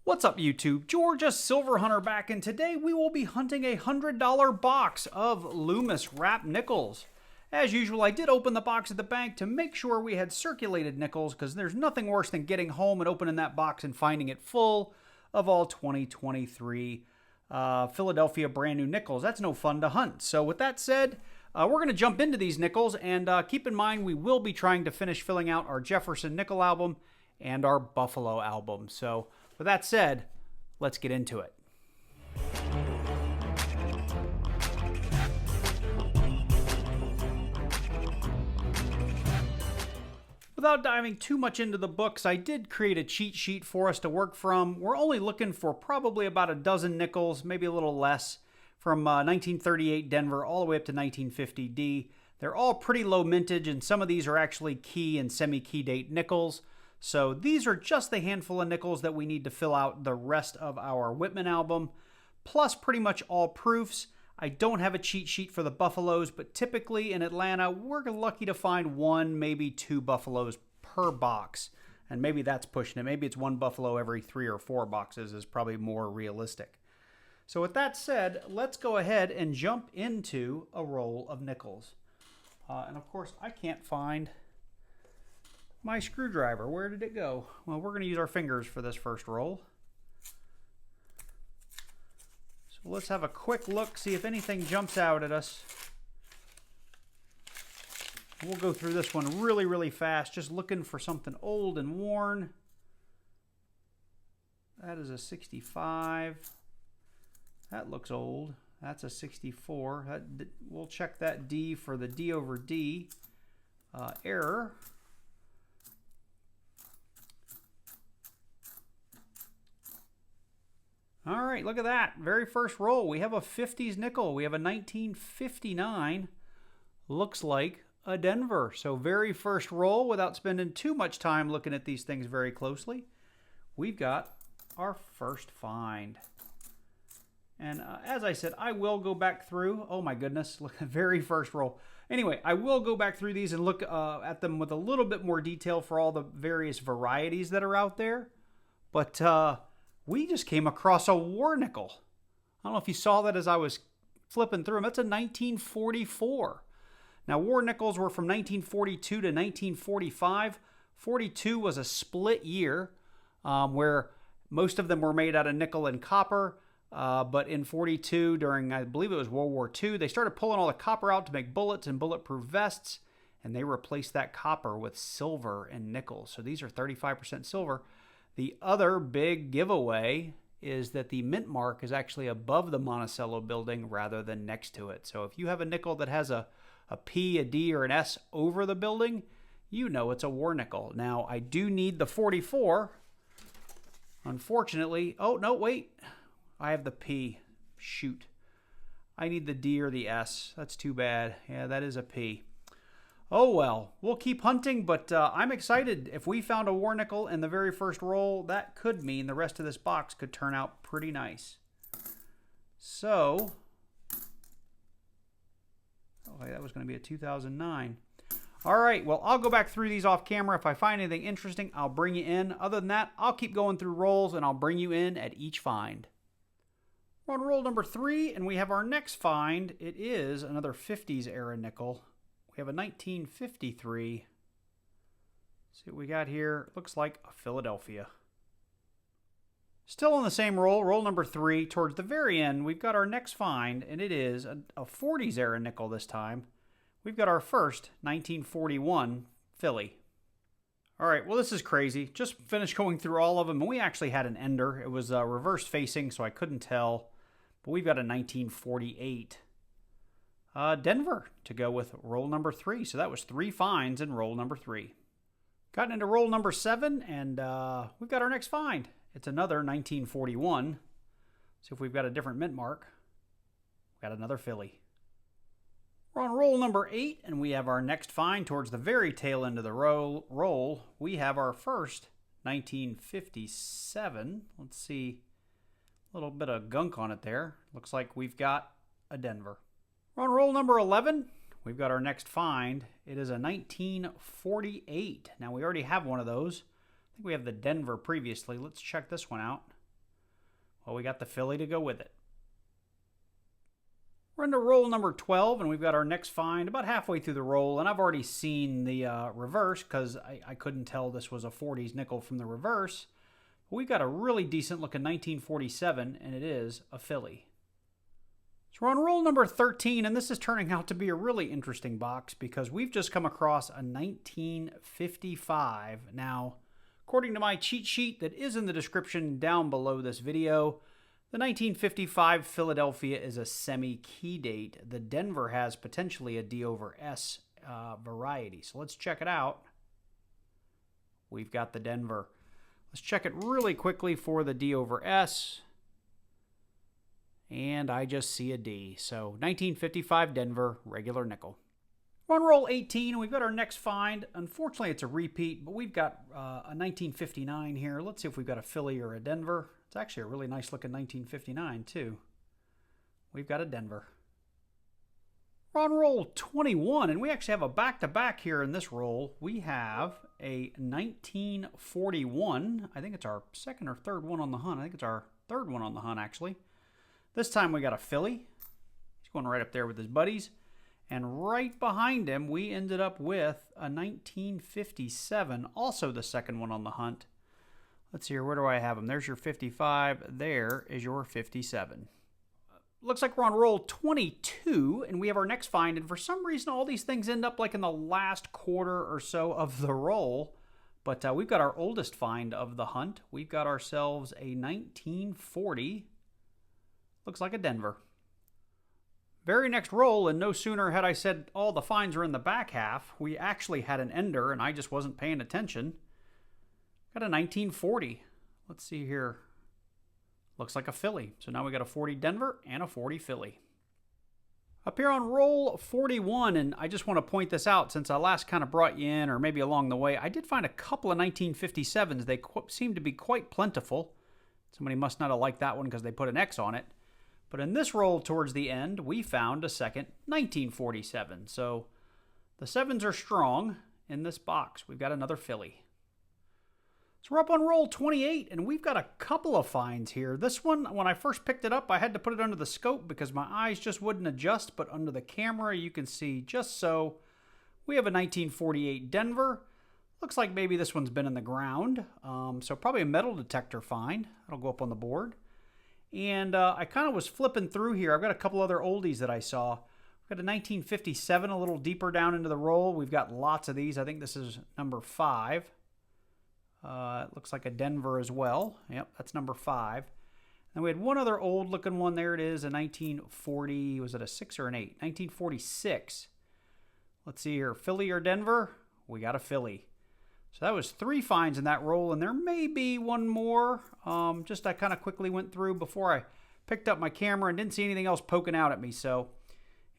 What's up YouTube? Georgia Silver Hunter back, and today we will be hunting a $100 box of Loomis wrapped nickels. As usual, I did open the box at the bank to make sure we had circulated nickels, because there's nothing worse than getting home and opening that box and finding it full of all 2023 Philadelphia brand new nickels. That's no fun to hunt. So with that said, we're going to jump into these nickels, and keep in mind we will be trying to finish filling out our Jefferson nickel album and our Buffalo album. So with that said, let's get into it. Without diving too much into the books, I did create a cheat sheet for us to work from. We're only looking for probably about a dozen nickels, maybe a little less, from 1938 Denver all the way up to 1950 D. They're all pretty low mintage, and some of these are actually key and semi-key date nickels. So these are just the handful of nickels that we need to fill out the rest of our Whitman album, plus pretty much all proofs. I don't have a cheat sheet for the Buffaloes, but typically in Atlanta, we're lucky to find one, maybe two Buffaloes per box. And maybe that's pushing it. Maybe it's one Buffalo every 3 or 4 boxes is probably more realistic. So with that said, let's go ahead and jump into a roll of nickels. And of course, I can't find my screwdriver. Where did it go? Well, we're going to use our fingers for this first roll. So let's have a quick look, see if anything jumps out at us. We'll go through this one really, really fast, just looking for something old and worn. That is a 65. That looks old. That's a 64. We'll check that D for the D over D error. All right, look at that. Very first roll, we have a 50s nickel. We have a 1959. Looks like a Denver. So very first roll, without spending too much time looking at these things very closely, we've got our first find. And as I said, I will go back through. Oh my goodness, look at the very first roll. Anyway, I will go back through these and look at them with a little bit more detail for all the various varieties that are out there. But we just came across a war nickel. I don't know if you saw that as I was flipping through them. That's a 1944. Now, war nickels were from 1942 to 1945. 42 was a split year where most of them were made out of nickel and copper. But in 42, during, I believe it was World War II, they started pulling all the copper out to make bullets and bulletproof vests, and they replaced that copper with silver and nickel. So these are 35% silver. The other big giveaway is that the mint mark is actually above the Monticello building rather than next to it. So if you have a nickel that has a P, a D, or an S over the building, you know it's a war nickel. Now, I do need the 44. Unfortunately, oh, no, wait. I have the P. Shoot. I need the D or the S. That's too bad. Yeah, that is a P. Oh well, we'll keep hunting, but I'm excited. If we found a war nickel in the very first roll, that could mean the rest of this box could turn out pretty nice. So, okay, that was going to be a 2009. All right, well, I'll go back through these off camera. If I find anything interesting, I'll bring you in. Other than that, I'll keep going through rolls, and I'll bring you in at each find. We're on roll number 3, and we have our next find. It is another 50s era nickel. We have a 1953. See what we got here. Looks like a Philadelphia. Still on the same roll, roll number 3. Towards the very end, we've got our next find, and it is a 40s era nickel this time. We've got our first 1941 Philly. All right, well, this is crazy. Just finished going through all of them, and we actually had an ender. It was reverse facing, so I couldn't tell. But we've got a 1948 Denver to go with roll number 3. So that was 3 finds in roll number 3. Gotten into roll number 7, and we've got our next find. It's another 1941. See if we've got a different mint mark. We've got another Philly. We're on roll number 8, and we have our next find towards the very tail end of the roll. We have our first 1957. Let's see. A little bit of gunk on it there. Looks like we've got a Denver. We're on roll number 11. We've got our next find. It is a 1948. Now, we already have one of those. I think we have the Denver previously. Let's check this one out. Well, we got the Philly to go with it. We're into roll number 12, and we've got our next find about halfway through the roll, and I've already seen the reverse because I couldn't tell this was a 40s nickel from the reverse. But we've got a really decent looking 1947, and it is a Philly. So we're on roll number 13, and this is turning out to be a really interesting box because we've just come across a 1955. Now, according to my cheat sheet that is in the description down below this video, the 1955 Philadelphia is a semi-key date. The Denver has potentially a D over S variety. So let's check it out. We've got the Denver. Let's check it really quickly for the D over S. And I just see a D. So 1955 Denver, regular nickel. We're on roll 18, and we've got our next find. Unfortunately, it's a repeat, but we've got a 1959 here. Let's see if we've got a Philly or a Denver. It's actually a really nice looking 1959 too. We've got a Denver. We're on roll 21, and we actually have a back-to-back here in this roll. We have a 1941. I think it's our second or third one on the hunt. I think it's our third one on the hunt, actually. This time we got a Philly. He's going right up there with his buddies. And right behind him, we ended up with a 1957, also the second one on the hunt. Let's see here, where do I have them? There's your 55, there is your 57. Looks like we're on roll 22, and we have our next find, and for some reason all these things end up like in the last quarter or so of the roll, but we've got our oldest find of the hunt. We've got ourselves a 1940, looks like a Denver. Very next roll, and no sooner had I said all the finds are in the back half, we actually had an ender, and I just wasn't paying attention. Got a 1940. Let's see here. Looks like a Philly. So now we got a 40 Denver and a 40 Philly. Up here on roll 41, and I just want to point this out since I last kind of brought you in, or maybe along the way, I did find a couple of 1957s. They seem to be quite plentiful. Somebody must not have liked that one because they put an X on it. But in this roll towards the end, we found a second 1947. So the sevens are strong in this box. We've got another Philly. So we're up on roll 28, and we've got a couple of finds here. This one, when I first picked it up, I had to put it under the scope because my eyes just wouldn't adjust, but under the camera, you can see just so. We have a 1948 Denver. Looks like maybe this one's been in the ground, so probably a metal detector find. That'll go up on the board. And I kind of was flipping through here. I've got a couple other oldies that I saw. We've got a 1957 a little deeper down into the roll. We've got lots of these. I think this is number 5. It looks like a Denver as well. Yep, that's number 5. And we had one other old looking one. There it is, a 1940. Was it a 6 or an 8? 1946. Let's see here. Philly or Denver? We got a Philly. So that was 3 finds in that roll, and there may be one more. Just I kind of quickly went through before I picked up my camera and didn't see anything else poking out at me. So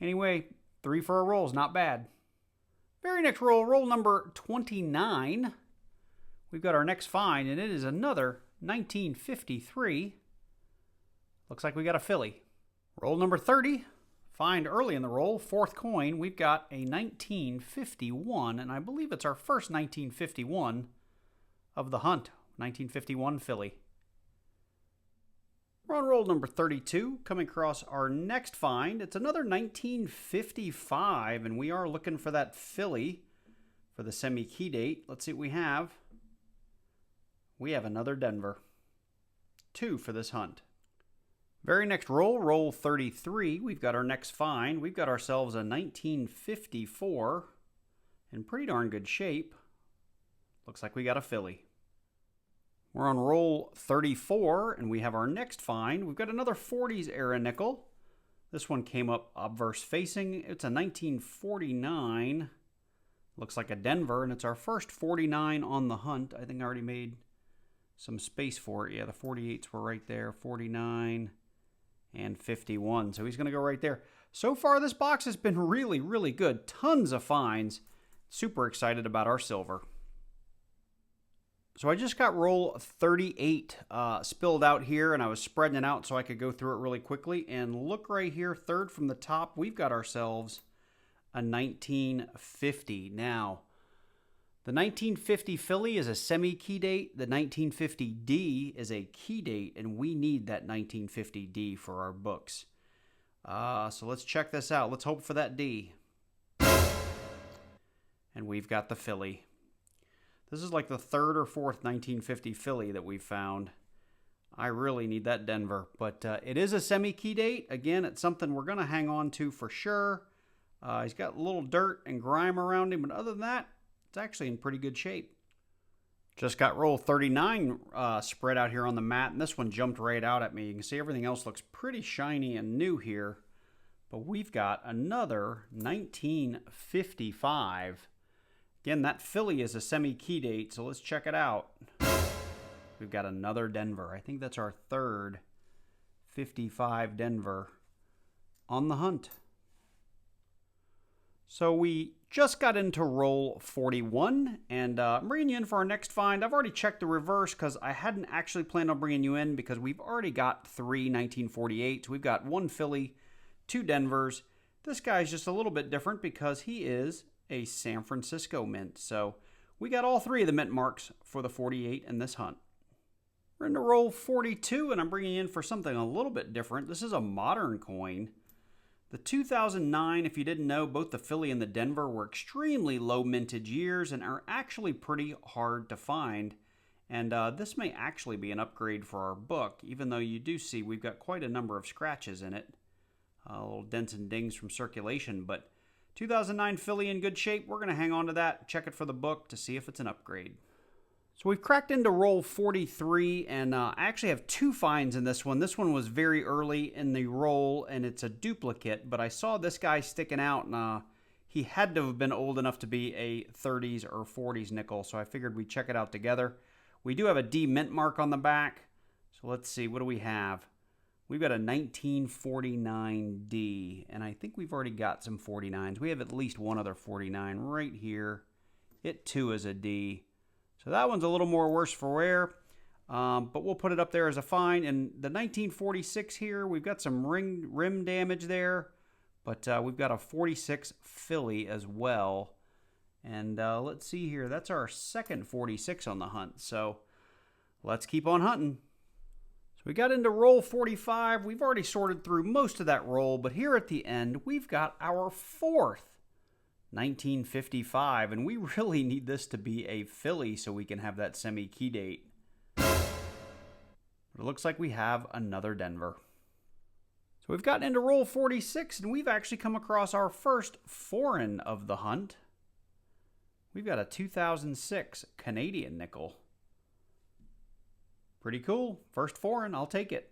anyway, 3 for a roll is not bad. Very next roll, roll number 29. We've got our next find, and it is another 1953. Looks like we got a Philly. Roll number 30. Find early in the roll, 4th coin, we've got a 1951, and I believe it's our first 1951 of the hunt. 1951 Philly. We're on roll number 32, coming across our next find. It's another 1955, and we are looking for that Philly for the semi-key date. Let's see what we have. We have another Denver. 2 for this hunt. Very next roll, roll 33, we've got our next find. We've got ourselves a 1954 in pretty darn good shape. Looks like we got a Philly. We're on roll 34, and we have our next find. We've got another 40s era nickel. This one came up obverse facing. It's a 1949. Looks like a Denver, and it's our first 49 on the hunt. I think I already made some space for it. Yeah, the 48s were right there. 49 and 51. So he's going to go right there. So far, this box has been really, really good. Tons of finds. Super excited about our silver. So I just got roll 38 spilled out here, and I was spreading it out so I could go through it really quickly. And look right here, third from the top, we've got ourselves a 1950. Now, The 1950 Philly is a semi-key date. The 1950D is a key date, and we need that 1950D for our books. So let's check this out. Let's hope for that D. And we've got the Philly. This is like the third or fourth 1950 Philly that we've found. I really need that Denver. But it is a semi-key date. Again, it's something we're going to hang on to for sure. He's got a little dirt and grime around him, but other than that, it's actually in pretty good shape. Just got roll 39 spread out here on the mat, and this one jumped right out at me. You can see everything else looks pretty shiny and new here. But we've got another 1955. Again, that Philly is a semi-key date, so let's check it out. We've got another Denver. I think that's our third 55 Denver on the hunt. So we just got into roll 41, and I'm bringing you in for our next find. I've already checked the reverse because I hadn't actually planned on bringing you in because we've already got 3 1948s. We've got 1 Philly, 2 Denvers. This guy's just a little bit different because he is a San Francisco mint. So we got all 3 of the mint marks for the 48 in this hunt. We're into roll 42, and I'm bringing you in for something a little bit different. This is a modern coin. The 2009, if you didn't know, both the Philly and the Denver were extremely low mintage years and are actually pretty hard to find. And this may actually be an upgrade for our book, even though you do see we've got quite a number of scratches in it. Little dents and dings from circulation, but 2009 Philly in good shape. We're going to hang on to that, check it for the book to see if it's an upgrade. So we've cracked into roll 43, and I actually have 2 finds in this one. This one was very early in the roll, and it's a duplicate, but I saw this guy sticking out, and he had to have been old enough to be a 30s or 40s nickel, so I figured we'd check it out together. We do have a D mint mark on the back, so let's see, what do we have? We've got a 1949D, and I think we've already got some 49s. We have at least one other 49 right here. It too is a D. So that one's a little more worse for wear, but we'll put it up there as a find. And the 1946 here, we've got some rim damage there, but we've got a 46 Philly as well. And let's see here, that's our second 46 on the hunt, so let's keep on hunting. So we got into roll 45. We've already sorted through most of that roll, but here at the end, we've got our 4th 1955, and we really need this to be a Philly so we can have that semi-key date. But it looks like we have another Denver. So we've gotten into roll 46, and we've actually come across our first foreign of the hunt. We've got a 2006 Canadian nickel. Pretty cool. First foreign, I'll take it.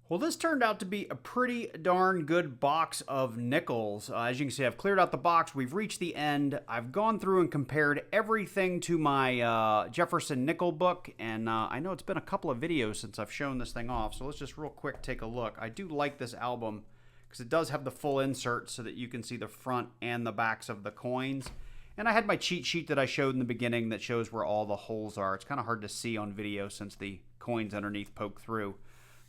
Well, this turned out to be a pretty darn good box of nickels. As you can see, I've cleared out the box. We've reached the end. I've gone through and compared everything to my Jefferson nickel book, and I know it's been a couple of videos since I've shown this thing off, so let's just real quick take a look. I do like this album because it does have the full insert so that you can see the front and the backs of the coins. And I had my cheat sheet that I showed in the beginning that shows where all the holes are. It's kind of hard to see on video since the coins underneath poke through.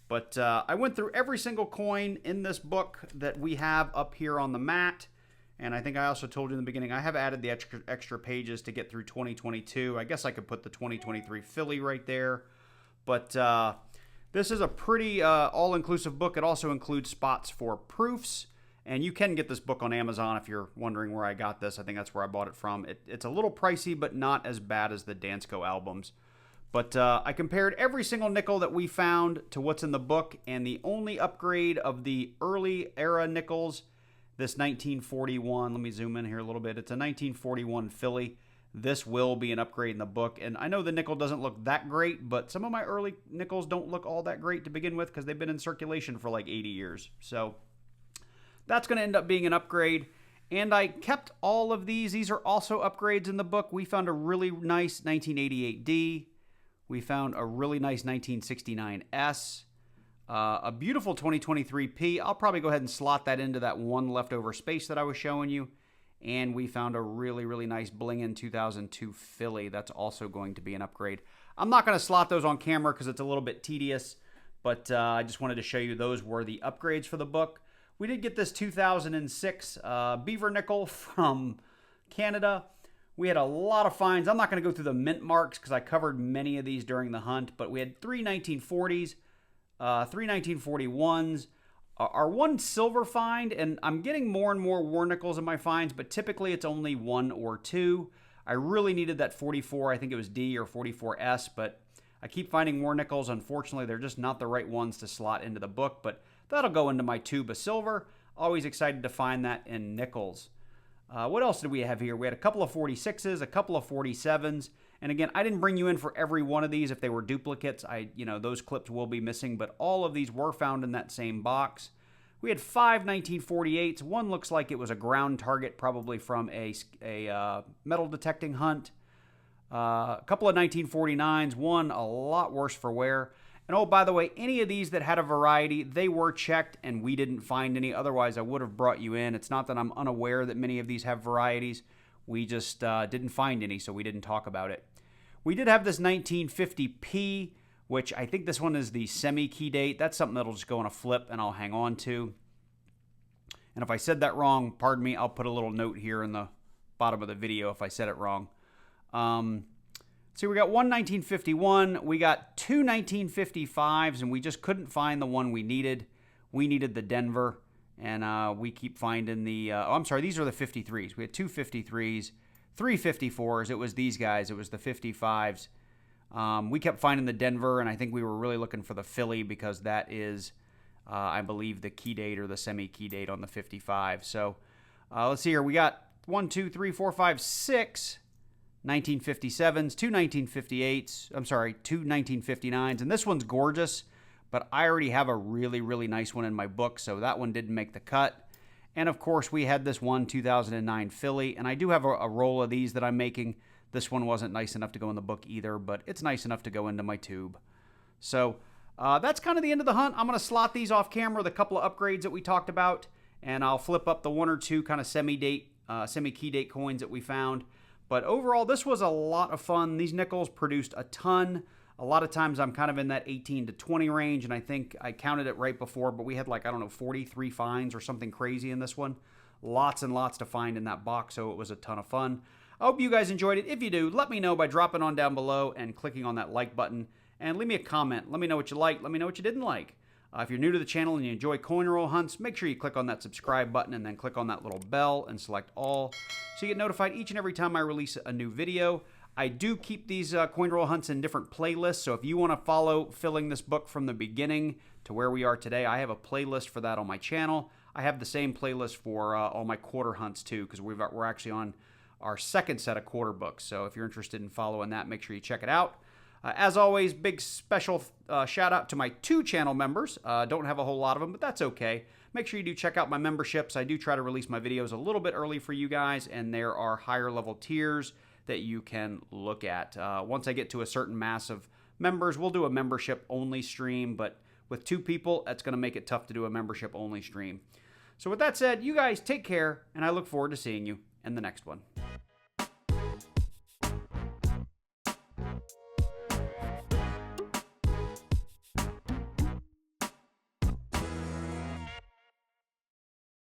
But I went through every single coin in this book that we have up here on the mat. And I think I also told you in the beginning, I have added the extra pages to get through 2022. I guess I could put the 2023 Philly right there. But this is a pretty all-inclusive book. It also includes spots for proofs. And you can get this book on Amazon if you're wondering where I got this. I think that's where I bought it from. It's a little pricey, but not as bad as the Dansko albums. But I compared every single nickel that we found to what's in the book, and the only upgrade of the early era nickels, this 1941, let me zoom in here a little bit. It's a 1941 Philly. This will be an upgrade in the book. And I know the nickel doesn't look that great, but some of my early nickels don't look all that great to begin with because they've been in circulation for like 80 years. So that's going to end up being an upgrade. And I kept all of these. These are also upgrades in the book. We found a really nice 1988D. We found a really nice 1969S, a beautiful 2023P. I'll probably go ahead and slot that into that one leftover space that I was showing you. And we found a really, really nice Bullion 2002 Philly. That's also going to be an upgrade. I'm not going to slot those on camera because it's a little bit tedious, but I just wanted to show you those were the upgrades for the book. We did get this 2006 Beaver nickel from Canada. We had a lot of finds. I'm not going to go through the mint marks because I covered many of these during the hunt, but we had 3 1940s, 3 1941s, our one silver find, and I'm getting more and more war nickels in my finds, but typically it's only 1 or 2. I really needed that 44, I think it was D or 44S, but I keep finding war nickels. Unfortunately, they're just not the right ones to slot into the book, but that'll go into my tube of silver. Always excited to find that in nickels. What else did we have here? We had a couple of 46s, a couple of 47s, and again, I didn't bring you in for every one of these. If they were duplicates, those clips will be missing, but all of these were found in that same box. We had 5 1948s. One looks like it was a ground target, probably from a metal detecting hunt. A couple of 1949s, one a lot worse for wear. And oh, by the way, any of these that had a variety, they were checked and we didn't find any. Otherwise, I would have brought you in. It's not that I'm unaware that many of these have varieties. We just didn't find any, so we didn't talk about it. We did have this 1950P, which I think this one is the semi-key date. That's something that'll just go on a flip and I'll hang on to. And if I said that wrong, pardon me, I'll put a little note here in the bottom of the video if I said it wrong. So we got one 1951, we got 2 1955s, and we just couldn't find the one we needed. We needed the Denver, and we keep finding the, these are the 53s. We had 2 53s, 3 54s. It was these guys. It was the 55s. We kept finding the Denver, and I think we were really looking for the Philly because that is, I believe, the key date or the semi-key date on the 55. So let's see here. We got 1, 2, 3, 4, 5, 6 1957s, 2 1958s, 2 1959s, and this one's gorgeous, but I already have a really, really nice one in my book, so that one didn't make the cut. And of course, we had this one 2009 Philly, and I do have a roll of these that I'm making. This one wasn't nice enough to go in the book either, but it's nice enough to go into my tube. So that's kind of the end of the hunt. I'm going to slot these off camera, the couple of upgrades that we talked about, and I'll flip up the 1 or 2 kind of semi-key date coins that we found. But overall, this was a lot of fun. These nickels produced a ton. A lot of times I'm kind of in that 18 to 20 range, and I think I counted it right before, but we had 43 finds or something crazy in this one. Lots and lots to find in that box, so it was a ton of fun. I hope you guys enjoyed it. If you do, let me know by dropping on down below and clicking on that like button, and leave me a comment. Let me know what you liked. Let me know what you didn't like. If you're new to the channel and you enjoy coin roll hunts, make sure you click on that subscribe button and then click on that little bell and select all so you get notified each and every time I release a new video. I do keep these coin roll hunts in different playlists, so if you want to follow filling this book from the beginning to where we are today, I have a playlist for that on my channel. I have the same playlist for all my quarter hunts too, because we're actually on our second set of quarter books. So if you're interested in following that, make sure you check it out. As always, big special shout out to my 2 channel members. Don't have a whole lot of them, but that's okay. Make sure you do check out my memberships. I do try to release my videos a little bit early for you guys, and there are higher level tiers that you can look at. Once I get to a certain mass of members, we'll do a membership only stream, but with 2 people, that's going to make it tough to do a membership only stream. So with that said, you guys take care, and I look forward to seeing you in the next one.